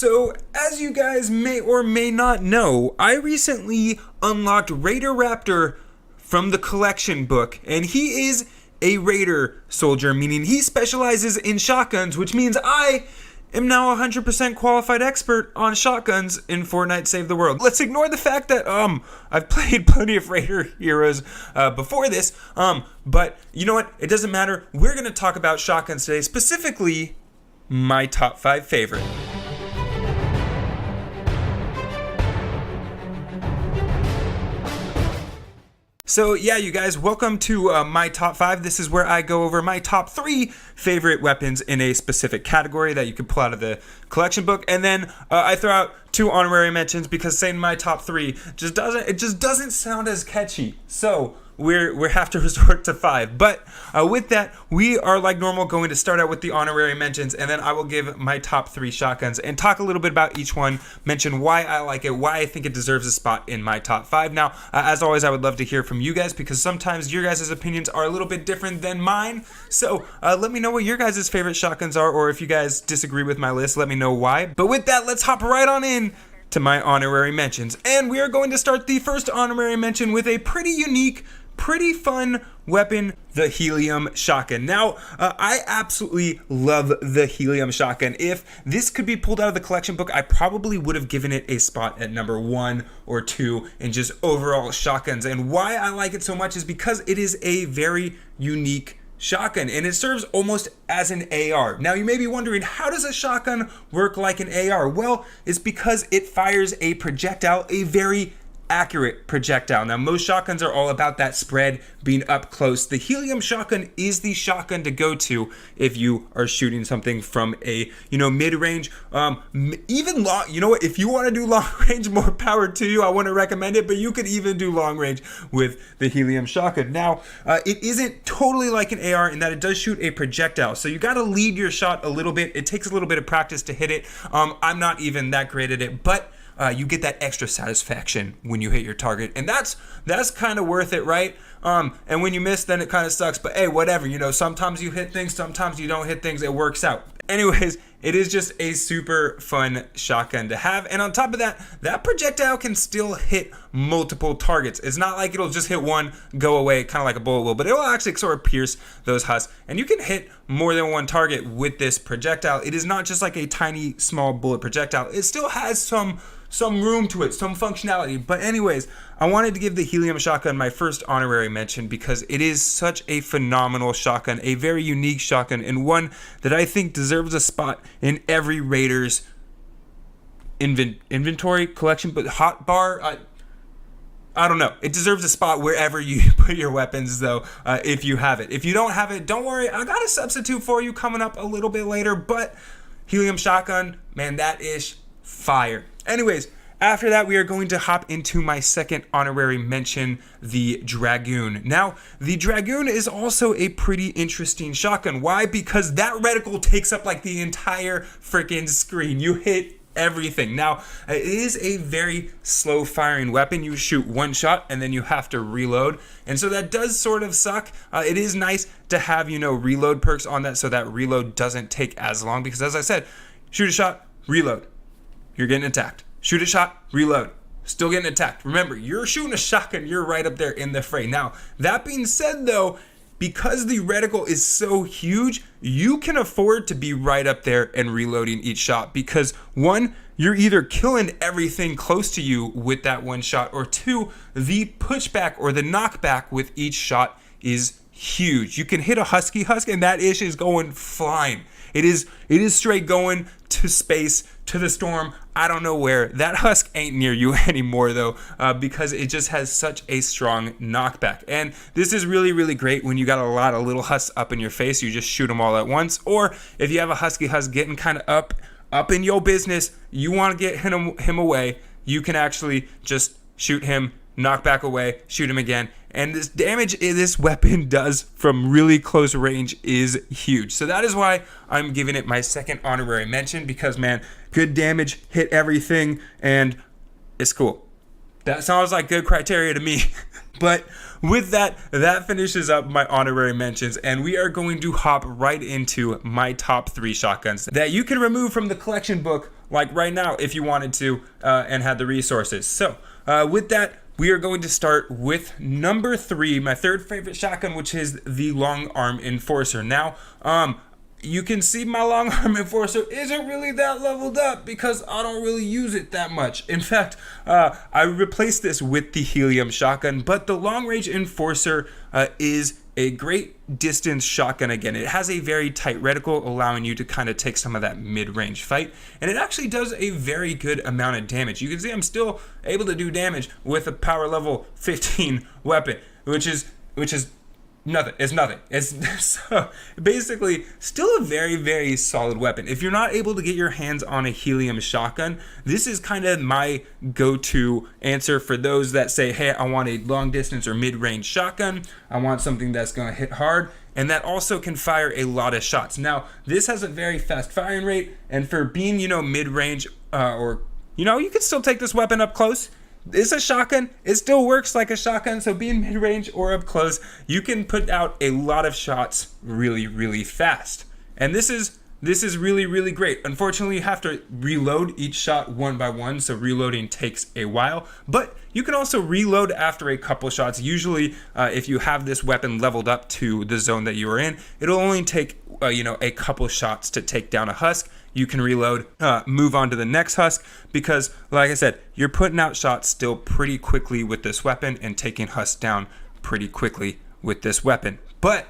So, as you guys may or may not know, I recently unlocked Raptor from the collection book, and he is a Raider soldier, meaning he specializes in shotguns, which means I am now 100% qualified expert on shotguns in Fortnite Save the World. Let's ignore the fact that I've played plenty of Raider heroes before this, but you know what? It doesn't matter. We're going to talk about shotguns today, specifically my top 5 favorite. So yeah, you guys, welcome to my top 5. This is where I go over my top 3 favorite weapons in a specific category that you can pull out of the collection book, and then I throw out 2 honorary mentions because saying my top 3 just doesn't sound as catchy. So we have to resort to 5. But with that, we are like normal going to start out with the honorary mentions, and then I will give my top 3 shotguns and talk a little bit about each one, mention why I like it, why I think it deserves a spot in my top 5. Now, as always, I would love to hear from you guys because sometimes your guys' opinions are a little bit different than mine. So let me know what your guys' favorite shotguns are, or if you guys disagree with my list, let me know why. But with that, let's hop right on in to my honorary mentions. And we are going to start the first honorary mention with a pretty unique, pretty fun weapon, the helium shotgun. Now, I absolutely love the helium shotgun. If this could be pulled out of the collection book, I probably would have given it a spot at number 1 or 2 in just overall shotguns. And why I like it so much is because it is a very unique shotgun, and it serves almost as an AR. Now, you may be wondering, how does a shotgun work like an AR? Well, it's because it fires a projectile, a very accurate projectile. Now, most shotguns are all about that spread, being up close. The helium shotgun is the shotgun to go to if you are shooting something from a, mid-range, even long. You know what? If you want to do long range, more power to you. I wouldn't recommend it, but you could even do long range with the helium shotgun. Now, it isn't totally like an AR in that it does shoot a projectile, so you got to lead your shot a little bit. It takes a little bit of practice to hit it. I'm not even that great at it, but you get that extra satisfaction when you hit your target, and that's kind of worth it, right? And when you miss, then it kind of sucks, but hey, whatever, sometimes you hit things, sometimes you don't hit things, it works out. Anyways, it is just a super fun shotgun to have, and on top of that, that projectile can still hit multiple targets. It's not like it'll just hit one, go away, kind of like a bullet will, but it will actually sort of pierce those husks, and you can hit more than one target with this projectile. It is not just like a tiny, small bullet projectile. It still has some room to it, some functionality. But anyways, I wanted to give the helium shotgun my first honorary mention because it is such a phenomenal shotgun, a very unique shotgun, and one that I think deserves a spot in every Raiders inventory collection, but hotbar, I don't know. It deserves a spot wherever you put your weapons, though, if you have it. If you don't have it, don't worry. I got a substitute for you coming up a little bit later, but helium shotgun, man, that is fire. Anyways, after that, we are going to hop into my second honorary mention, the Dragoon. Now, the Dragoon is also a pretty interesting shotgun. Why? Because that reticle takes up like the entire freaking screen. You hit everything. Now, it is a very slow firing weapon. You shoot one shot and then you have to reload. And so that does sort of suck. It is nice to have, reload perks on that so that reload doesn't take as long. Because as I said, shoot a shot, reload. You're getting attacked. Shoot a shot, reload. Still getting attacked. Remember, you're shooting a shotgun, you're right up there in the fray. Now, that being said though, because the reticle is so huge, you can afford to be right up there and reloading each shot because 1, you're either killing everything close to you with that one shot, or 2, the pushback or the knockback with each shot is huge. You can hit a husk and that ish is going flying. It is straight going to space, to the storm, I don't know where. That husk ain't near you anymore though, because it just has such a strong knockback. And this is really, really great when you got a lot of little husks up in your face. You just shoot them all at once. Or if you have a husky husk getting kind of up in your business, you want to get him away, you can actually just shoot him, knock back away, shoot him again. And this damage this weapon does from really close range is huge. So that is why I'm giving it my second honorary mention, because man, good damage, hit everything, and it's cool. That sounds like good criteria to me. But with that finishes up my honorary mentions, and we are going to hop right into my top 3 shotguns that you can remove from the collection book like right now if you wanted to and had the resources. So with that, we are going to start with number 3, my third favorite shotgun, which is the Long Arm Enforcer. Now, you can see my Long Arm Enforcer isn't really that leveled up because I don't really use it that much. In fact, I replaced this with the Helium shotgun, but the Long Range Enforcer is a great distance shotgun. Again, it has a very tight reticle, allowing you to kind of take some of that mid-range fight, and it actually does a very good amount of damage. You can see I'm still able to do damage with a power level 15 weapon, which is nothing. It's nothing. It's so basically still a very, very solid weapon. If you're not able to get your hands on a Helium shotgun, this is kind of my go-to answer for those that say, hey, I want a long distance or mid-range shotgun. I want something that's going to hit hard and that also can fire a lot of shots. Now, this has a very fast firing rate, and for being, mid-range or, you can still take this weapon up close. It's a shotgun. It still works like a shotgun, so being mid-range or up close, you can put out a lot of shots really, really fast. And this is really, really great. Unfortunately, you have to reload each shot one by one, so reloading takes a while. But you can also reload after a couple shots. Usually, if you have this weapon leveled up to the zone that you are in, it'll only take a couple shots to take down a husk. You can reload, move on to the next husk, because like I said, you're putting out shots still pretty quickly with this weapon and taking husks down pretty quickly with this weapon. But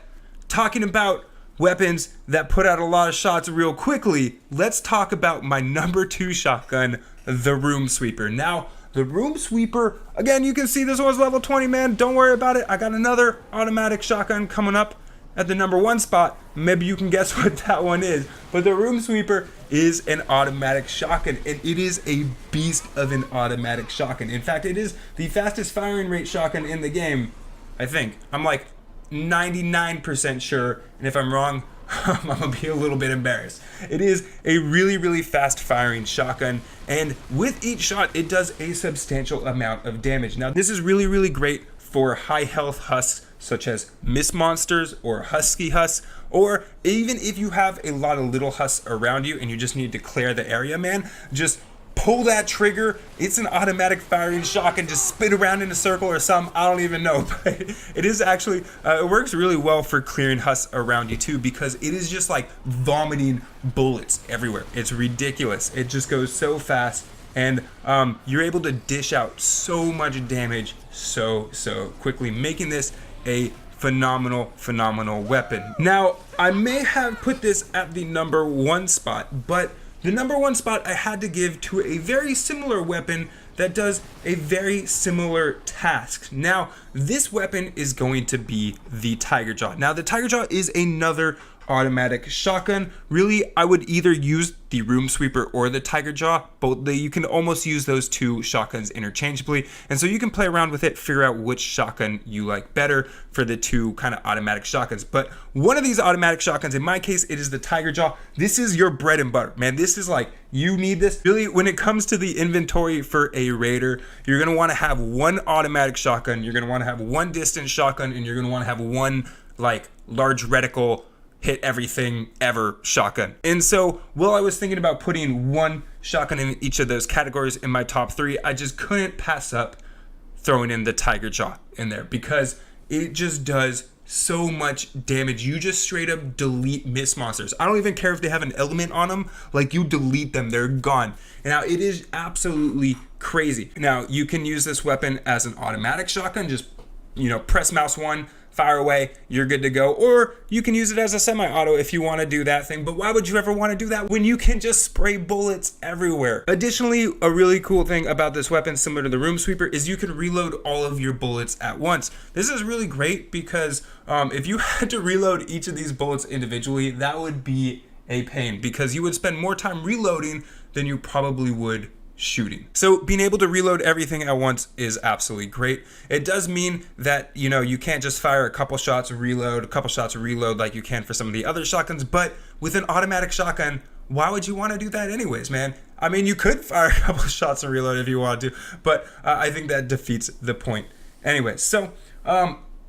talking about weapons that put out a lot of shots real quickly, let's talk about my number 2 shotgun, the Room Sweeper. Now, the Room Sweeper, again, you can see this one's level 20, man. Don't worry about it. I got another automatic shotgun coming up at the number 1 spot. Maybe you can guess what that one is, but the Room Sweeper is an automatic shotgun, and it is a beast of an automatic shotgun. In fact, it is the fastest firing rate shotgun in the game, I think. I'm like 99% sure, and if I'm wrong, I'm gonna be a little bit embarrassed. It is a really, really fast firing shotgun, and with each shot, it does a substantial amount of damage. Now, this is really, really great for high health husks, such as Mist Monsters or Husky Husks, or even if you have a lot of little husks around you and you just need to clear the area, man, just pull that trigger. It's an automatic firing shotgun. Just spin around in a circle or something. I don't even know, but it is actually, it works really well for clearing husks around you too, because it is just like vomiting bullets everywhere. It's ridiculous. It just goes so fast, and you're able to dish out so much damage so quickly, making this a phenomenal weapon. Now, I may have put this at the number 1 spot, but the number 1 spot I had to give to a very similar weapon that does a very similar task. Now, this weapon is going to be the Tiger Jaw. Now, the Tiger Jaw is another automatic shotgun. Really, I would either use the Room Sweeper or the Tiger Jaw. You can almost use those 2 shotguns interchangeably, and so you can play around with it, figure out which shotgun you like better for the 2 kind of automatic shotguns. But one of these automatic shotguns, in my case, it is the Tiger Jaw. This is your bread and butter, man. This is like, you need this. Really, when it comes to the inventory for a raider, you're gonna want to have 1 automatic shotgun, you're gonna want to have 1 distance shotgun, and you're gonna want to have 1 like large reticle hit everything ever shotgun. And so while I was thinking about putting 1 shotgun in each of those categories in my top 3, I just couldn't pass up throwing in the Tiger Jaw in there, because it just does so much damage. You just straight up delete Mist Monsters. I don't even care if they have an element on them, like, you delete them, they're gone. Now, it is absolutely crazy. Now, you can use this weapon as an automatic shotgun, just press mouse 1, fire away, you're good to go. Or you can use it as a semi-auto if you want to do that thing, but why would you ever want to do that when you can just spray bullets everywhere? Additionally, a really cool thing about this weapon, similar to the Room Sweeper, is you can reload all of your bullets at once. This is really great because if you had to reload each of these bullets individually, that would be a pain, because you would spend more time reloading than you probably would shooting. So being able to reload everything at once is absolutely great. It does mean that, you can't just fire a couple shots, reload, a couple shots, reload like you can for some of the other shotguns, but with an automatic shotgun, why would you want to do that anyways, man? I mean, you could fire a couple shots and reload if you wanted to, but I think that defeats the point. Anyway, so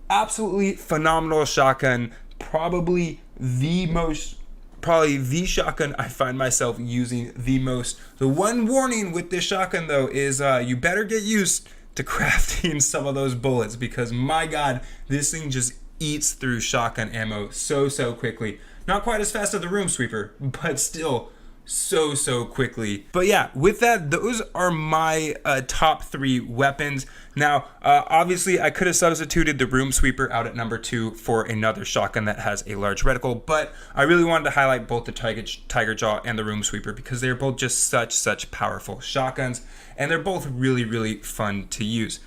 absolutely phenomenal shotgun, probably the most probably the shotgun I find myself using the most. The one warning with this shotgun though is you better get used to crafting some of those bullets, because my god, this thing just eats through shotgun ammo so quickly. Not quite as fast as the room sweeper, but still so quickly. But yeah, with that, those are my top 3 weapons. Now obviously I could have substituted the room sweeper out at number 2 for another shotgun that has a large reticle, but I really wanted to highlight both the tiger jaw and the room sweeper because they're both just such powerful shotguns, and they're both really fun to use.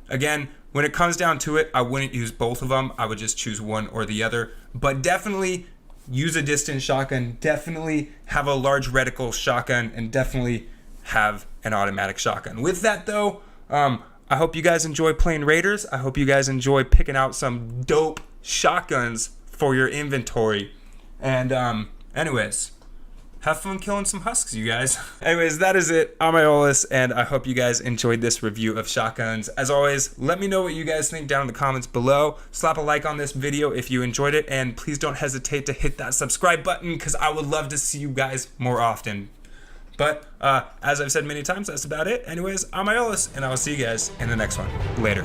Again, when it comes down to it, I wouldn't use both of them. I would just choose one or the other, but definitely use a distance shotgun, definitely have a large reticle shotgun, and definitely have an automatic shotgun. With that though, I hope you guys enjoy playing Raiders. I hope you guys enjoy picking out some dope shotguns for your inventory. And anyways, have fun killing some husks, you guys. Anyways, that is it. I'm Iolaus, and I hope you guys enjoyed this review of shotguns. As always, let me know what you guys think down in the comments below. Slap a like on this video if you enjoyed it, and please don't hesitate to hit that subscribe button because I would love to see you guys more often. But as I've said many times, that's about it. Anyways, I'm Iolaus, and I will see you guys in the next one. Later.